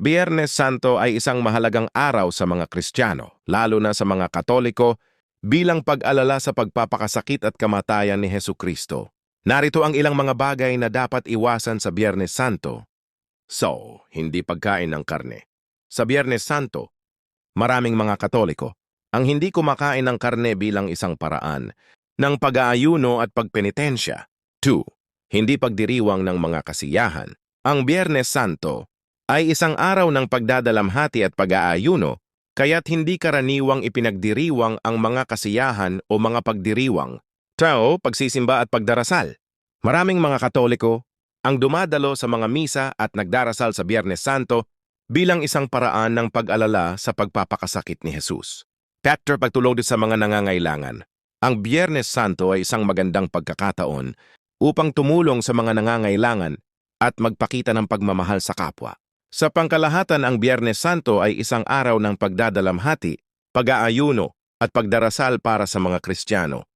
Biyernes Santo ay isang mahalagang araw sa mga Kristiyano, lalo na sa mga Katoliko, bilang pag-alala sa pagpapakasakit at kamatayan ni Hesukristo. Narito ang ilang mga bagay na dapat iwasan sa Biyernes Santo. So, hindi pagkain ng karne. Sa Biyernes Santo, maraming mga Katoliko ang hindi kumakain ng karne bilang isang paraan ng pag-aayuno at pagpenitensya. 2. Hindi pagdiriwang ng mga kasiyahan. Ang Biyernes Santo ay isang araw ng pagdadalamhati at pag-aayuno, kaya't hindi karaniwang ipinagdiriwang ang mga kasiyahan o mga pagdiriwang. Tao, pagsisimba at pagdarasal. Maraming mga Katoliko ang dumadalo sa mga misa at nagdarasal sa Biyernes Santo bilang isang paraan ng pag-alala sa pagpapakasakit ni Jesus. Factor pagtulong sa mga nangangailangan. Ang Biyernes Santo ay isang magandang pagkakataon upang tumulong sa mga nangangailangan at magpakita ng pagmamahal sa kapwa. Sa pangkalahatan, ang Biyernes Santo ay isang araw ng pagdadalamhati, pag-aayuno at pagdarasal para sa mga Kristiyano.